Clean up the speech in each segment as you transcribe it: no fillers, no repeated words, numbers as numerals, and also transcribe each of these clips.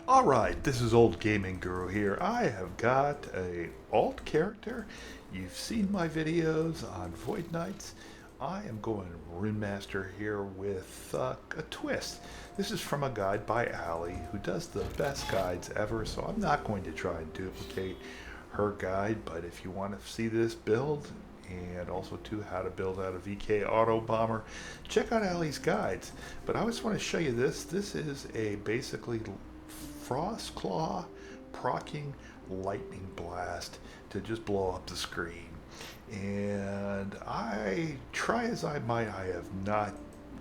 Alright, this is Old Gaming Guru here. I have got a alt character. You've seen my videos on Void Knights. I am going Rune Master here with a twist. This is from a guide by Allie, who does the best guides ever, so I'm not going to try and duplicate her guide, but if you want to see this build, and also too how to build out a VK auto bomber, check out Allie's guides. But I just want to show you this. This is a basically Frost Claw proccing lightning blast to just blow up the screen. And I try as I might, I have not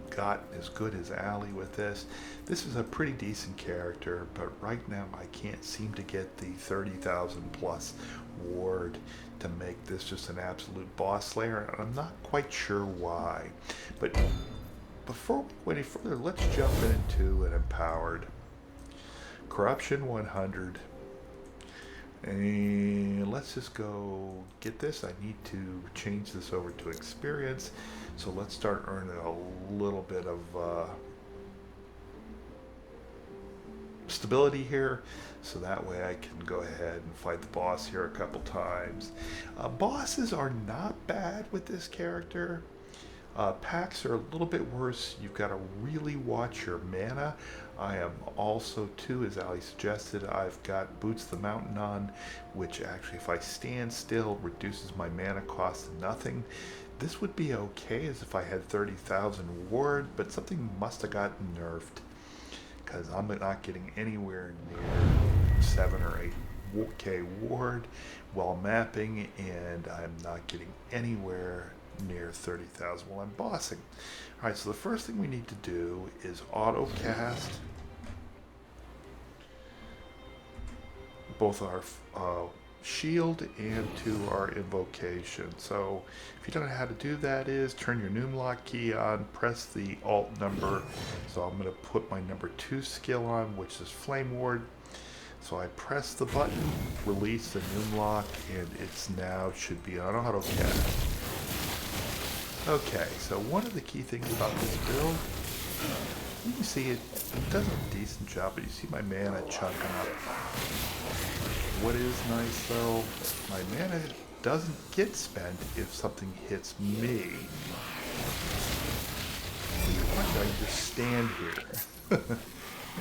gotten as good as Allie with this. This is a pretty decent character, but right now I can't seem to get the 30,000 plus ward to make this just an absolute boss slayer, and I'm not quite sure why. But before we go any further, let's jump into an empowered. Corruption 100. And let's just go get this. I need to change this over to experience. So let's start earning a little bit of stability here. So that way I can go ahead and fight the boss here a couple times. Bosses are not bad with this character. Packs are a little bit worse. You've got to really watch your mana. I am also, too, as Ali suggested, I've got Boots the Mountain on, which actually, if I stand still, reduces my mana cost to nothing. This would be okay as if I had 30,000 ward, but something must have gotten nerfed, because I'm not getting anywhere near 7 or 8k ward while mapping, and I'm not getting anywhere near 30,000 while I'm bossing. Alright, so the first thing we need to do is auto cast both our shield and to our invocation. So if you don't know how to do that, is turn your Numlock key on, press the alt number. So I'm going to put my number 2 skill on, which is Flame Ward. So I press the button, release the Numlock, and it's now should be on auto cast. Okay, so one of the key things about this build, you can see it does a decent job, but you see my mana chunking up. What is nice though, my mana doesn't get spent if something hits me. I can just stand here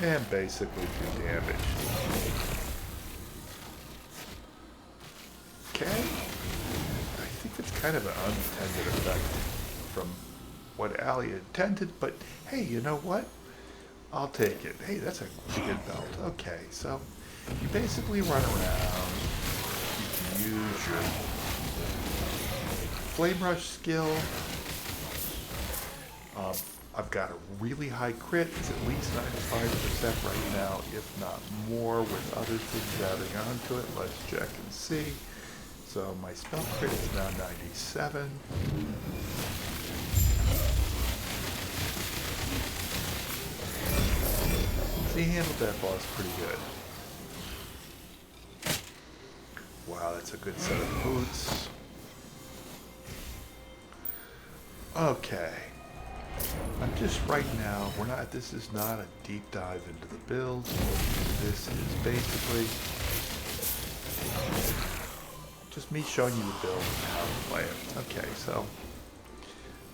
and basically do damage. Okay, I think it's kind of an unintended effect from what Allie intended, but hey, you know what? I'll take it. Hey, that's a good belt. Okay, so you basically run around, you can use your Flame Rush skill. I've got a really high crit. It's at least 95% right now, if not more, with other things adding on to it. Let's check and see. So my spell crit is now 97. So he handled that boss pretty good. Wow, that's a good set of boots. Okay. I'm just right now, this is not a deep dive into the build. This is basically just me showing you the build and how to play it. Okay, so,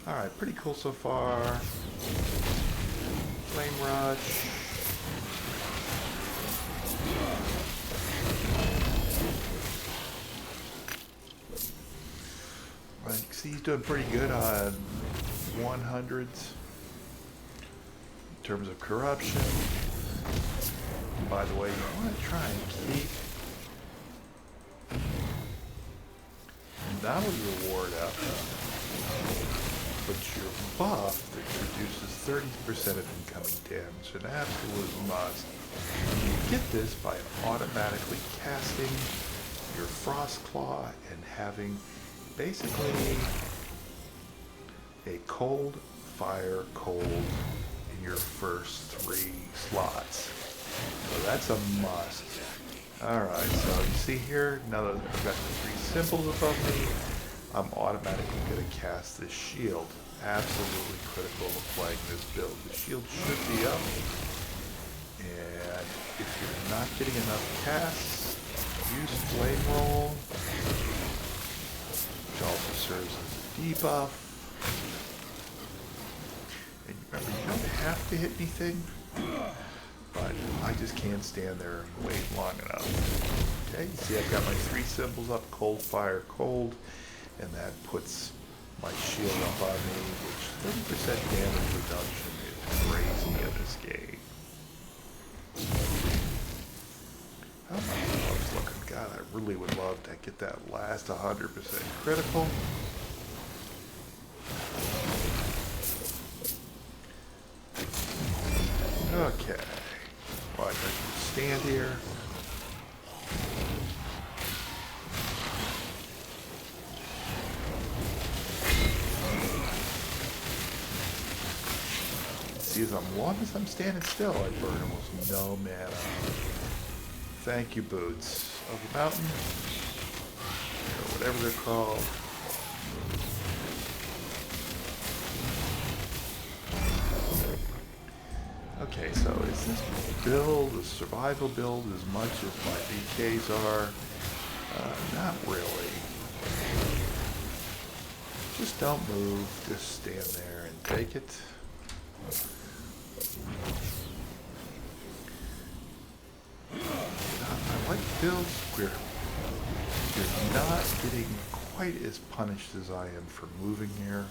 alright, pretty cool so far. Flame Rush. Well, you can see he's doing pretty good on 100s in terms of corruption. And by the way, you want to try and keep not only your ward up, but your buff that reduces 30% of incoming damage. An absolute must. You get this by automatically casting your Frost Claw and having basically a cold, fire, cold in your first 3 slots. So that's a must. Alright, so you see here, now that I've got the 3 symbols above me, I'm automatically going to cast this shield. Absolutely critical of playing this build. The shield should be up, and if you're not getting enough casts, use Flame Roll, which also serves as a debuff. And remember, you don't have to hit anything, but I just can't stand there and wait long enough. Okay, you see I've got my 3 symbols up, cold, fire, cold, and that puts my shield up on me, which 30% damage reduction is crazy in this game. How my gloves looking? God, I really would love to get that last 100% critical. Okay. Well, I can stand here. See, as long as I'm standing still, I burn almost no mana. Thank you, Boots of the Mountain, or whatever they're called. Okay, so is this build a survival build as much as my BKs are? Not really. Just don't move, just stand there and take it. I like builds where you're not getting quite as punished as I am for moving here.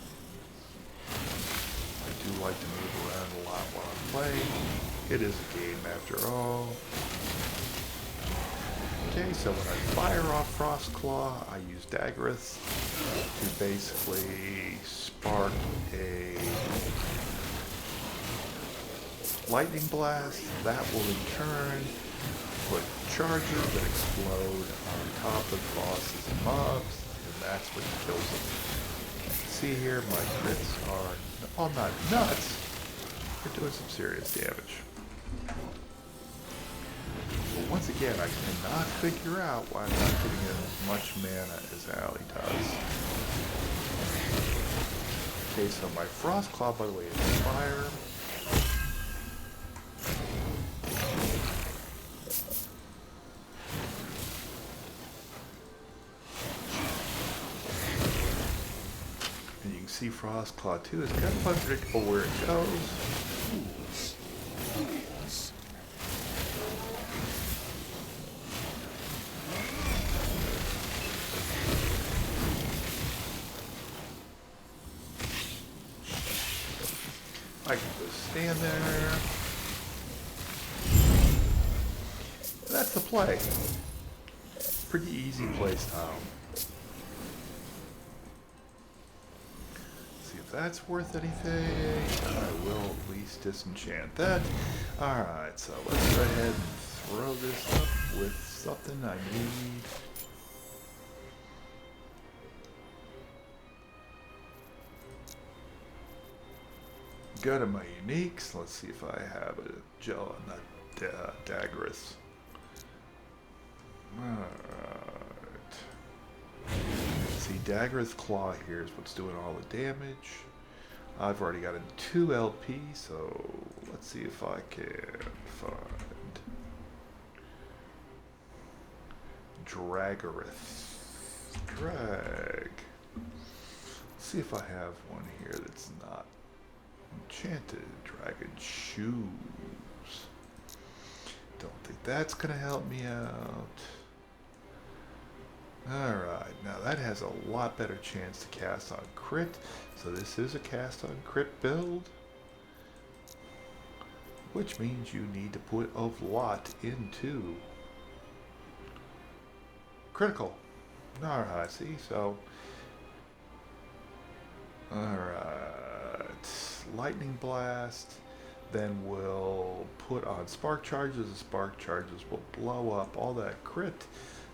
I do like to move around a lot while I'm playing. It is a game after all. Okay, so when I fire off Frostclaw, I use Daggereth to basically spark a lightning blast. That will in turn put charges that explode on top of bosses and mobs, and that's what kills them. See here, my crits are all not nuts. They're doing some serious damage. But once again, I cannot figure out why I'm not getting as much mana as Allie does. Okay, so my Frostclaw, by the way, is fire. See Frostclaw 2 is kind of unpredictable where it goes. I can just stand there. And that's the play. Pretty easy play style. That's worth anything, I will at least disenchant that. Alright, so let's go ahead and throw this up with something I need. Go to my uniques. Let's see if I have a gel on that Daggereth. Alright. See, Daggereth Claw here is what's doing all the damage. I've already got a 2 LP, so let's see if I can find Daggereth. Drag. Let's see if I have one here that's not enchanted. Dragon Shoes. Don't think that's gonna help me out. Alright, now that has a lot better chance to cast on crit, so this is a cast on crit build, which means you need to put a lot into critical. Alright, see, so, alright, lightning blast, then we'll put on spark charges, the spark charges will blow up all that crit,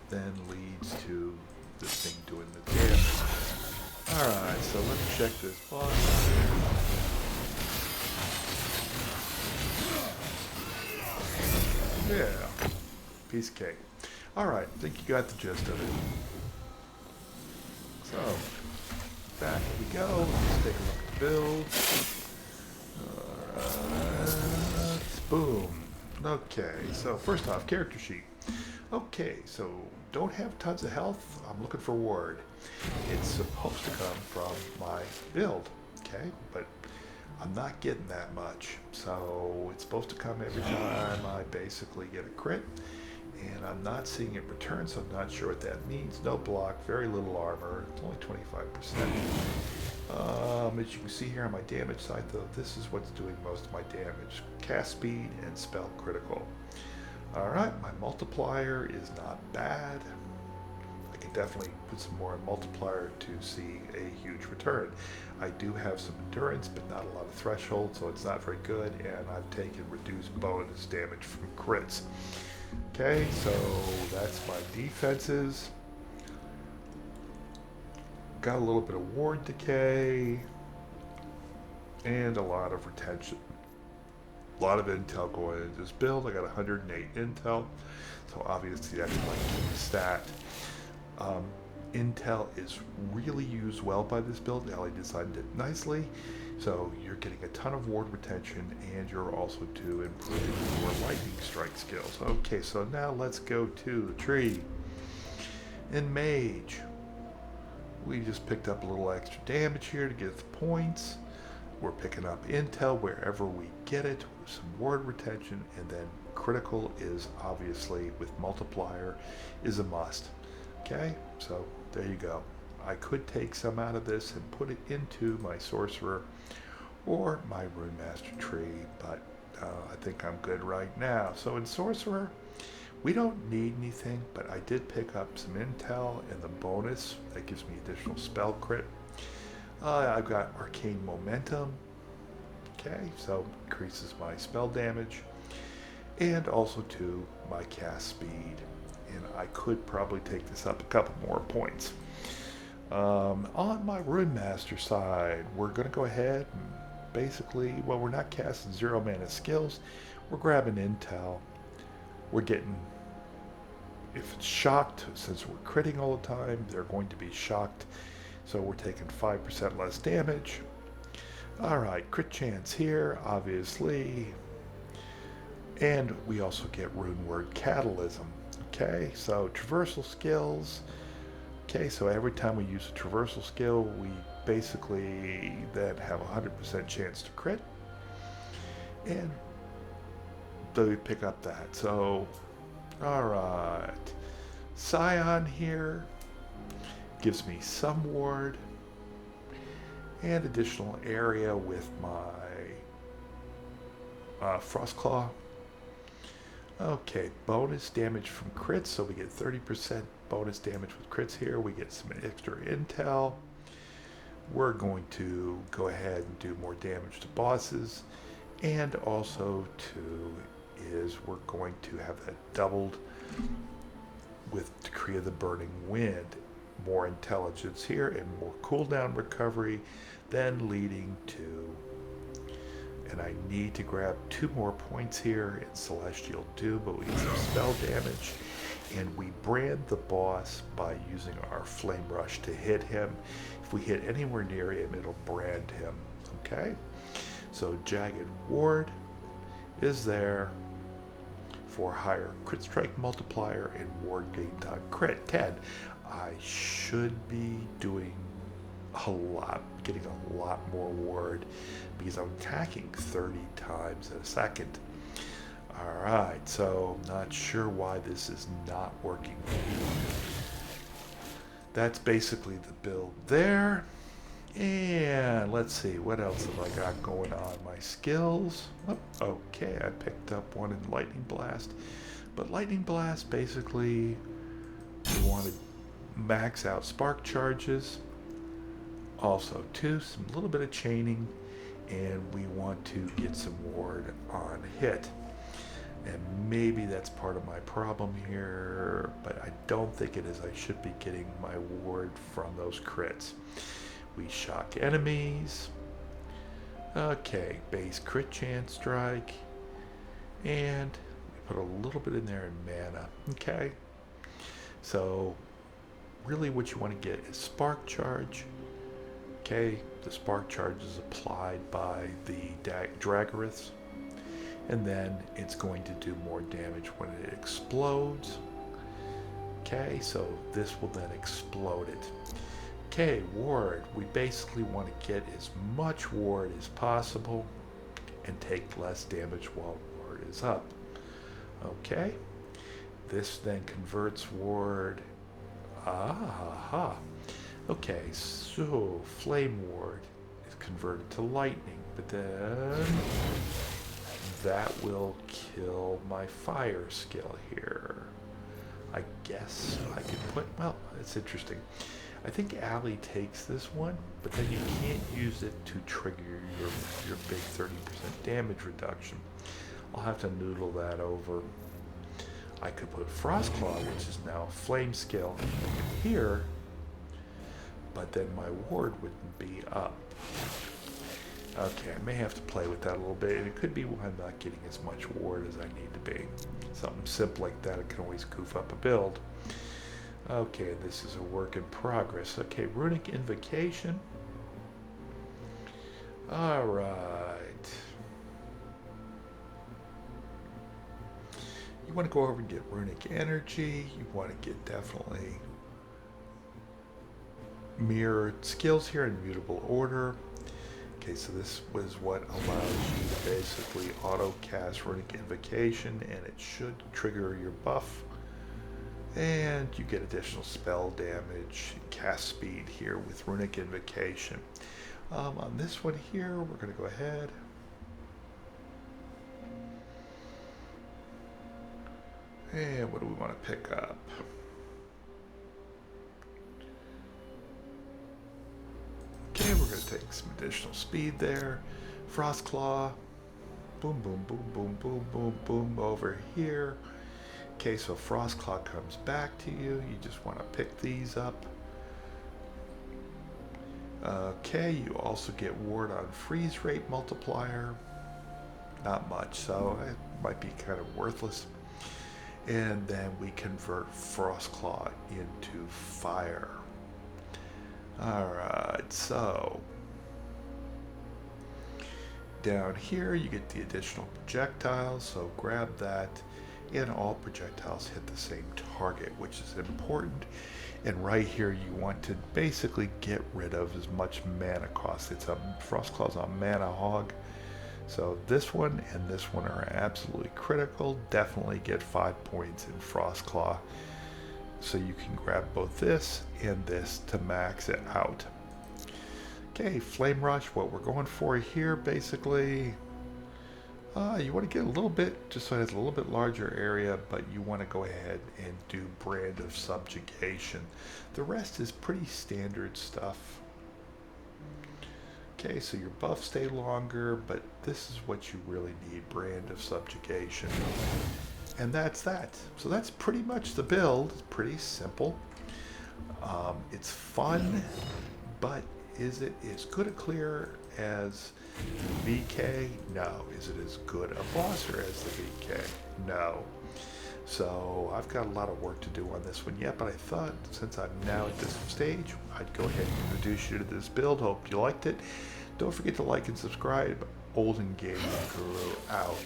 then leads to this thing doing the damage. Alright, so let's check this box. Yeah, piece of cake. Alright, I think you got the gist of it. So, back we go. Let's take a look at the build. Alright, boom. Okay, so first off, character sheet. Okay, so don't have tons of health. I'm looking for ward. It's supposed to come from my build, okay? But I'm not getting that much. So it's supposed to come every time I basically get a crit. And I'm not seeing it return, so I'm not sure what that means. No block, very little armor. It's only 25%. As you can see here on my damage side, though, this is what's doing most of my damage. Cast speed and spell critical. Alright, my multiplier is not bad. I can definitely put some more multiplier to see a huge return. I do have some endurance, but not a lot of threshold, so it's not very good, and I've taken reduced bonus damage from crits. Okay, so that's my defenses. Got a little bit of ward decay, and a lot of retention. A lot of intel going into this build. I got 108 intel, so obviously that's my key stat. Intel is really used well by this build. Allie designed it nicely, so you're getting a ton of ward retention, and you're also to improve your lightning strike skills. Okay, so now let's go to the tree. In Mage, we just picked up a little extra damage here to get the points. We're picking up intel wherever we get it, some ward retention, and then critical is obviously with multiplier is a must. Okay, so there you go. I could take some out of this and put it into my sorcerer or my rune master tree, but I think I'm good right now. So in sorcerer, we don't need anything, but I did pick up some intel and the bonus that gives me additional spell crit. I've got arcane momentum, okay, so increases my spell damage, and also to my cast speed. And I could probably take this up a couple more points. On my rune master side, we're going to go ahead and basically, well, we're not casting 0 mana skills. We're grabbing intel. We're getting, if it's shocked, since we're critting all the time, they're going to be shocked. So we're taking 5% less damage. Alright, crit chance here, obviously. And we also get rune word catalysm. Okay, so traversal skills. Okay, so every time we use a traversal skill, we basically then have a 100% chance to crit. And so we pick up that. So, alright. Scion here gives me some ward and additional area with my Frostclaw. Okay, bonus damage from crits, so we get 30% bonus damage with crits here. We get some extra intel. We're going to go ahead and do more damage to bosses, and also we're going to have that doubled with Decree of the Burning Wind. More intelligence here and more cooldown recovery, then leading to, and I need to grab 2 more points here in Celestial Doom, but we get some spell damage, and we brand the boss by using our Flame Rush to hit him. If we hit anywhere near him, it'll brand him, okay? So Jagged Ward is there for higher crit strike multiplier and ward gain time crit 10. I should be doing getting a lot more ward because I'm attacking 30 times in a second. Alright, so not sure why this is not working. That's basically the build there. And let's see, what else have I got going on? My skills. Oh, okay, I picked up one in Lightning Blast. But Lightning Blast, basically, we want to max out spark charges. Also, too, some little bit of chaining. And we want to get some ward on hit. And maybe that's part of my problem here, but I don't think it is. I should be getting my ward from those crits. We shock enemies. Okay, base crit chance strike. And we put a little bit in there in mana. Okay. So really what you want to get is spark charge. Okay, the spark charge is applied by the Dragoriths. and then it's going to do more damage when it explodes. Okay, so this will then explode it. Okay, ward. We basically want to get as much ward as possible and take less damage while ward is up. Okay, this then converts ward. Okay, so flame ward is converted to lightning, but then that will kill my fire skill here. I guess I could put, well, it's interesting. I think Allie takes this one, but then you can't use it to trigger your big 30% damage reduction. I'll have to noodle that over. I could put Frostclaw, which is now a flame skill, here, but then my ward wouldn't be up. Okay, I may have to play with that a little bit, and it could be why I'm not getting as much ward as I need to be. Something simple like that, it can always goof up a build. Okay, this is a work in progress. Okay, Runic Invocation. Alright. You want to go over and get Runic Energy. You want to get definitely mirrored skills here in mutable order. Okay, so this was what allows you to basically auto cast Runic Invocation, and it should trigger your buff. And you get additional spell damage, cast speed here with Runic Invocation. On this one here, we're going to go ahead. And what do we want to pick up? Okay, we're going to take some additional speed there. Frostclaw. Boom, boom, boom, boom, boom, boom, boom over here. Okay, so Frostclaw comes back to you. You just want to pick these up. Okay, you also get ward on freeze rate multiplier. Not much, so it might be kind of worthless. And then we convert Frostclaw into fire. Alright, so down here you get the additional projectiles, so grab that. And all projectiles hit the same target, which is important. And right here you want to basically get rid of as much mana cost. It's a Frostclaw's a mana hog. So this one and this one are absolutely critical. Definitely get 5 points in Frostclaw. So you can grab both this and this to max it out. Okay, Flame Rush, what we're going for here basically. You want to get a little bit, just so it has a little bit larger area, but you want to go ahead and do Brand of Subjugation. The rest is pretty standard stuff. Okay, so your buffs stay longer, but this is what you really need, Brand of Subjugation. And that's that. So that's pretty much the build. It's pretty simple. It's fun, but is it as good a clear as VK? No. Is it as good a bosser as the VK? No. So I've got a lot of work to do on this one yet, but I thought since I'm now at this stage, I'd go ahead and introduce you to this build. Hope you liked it. Don't forget to like and subscribe. Olden Gaming Guru out.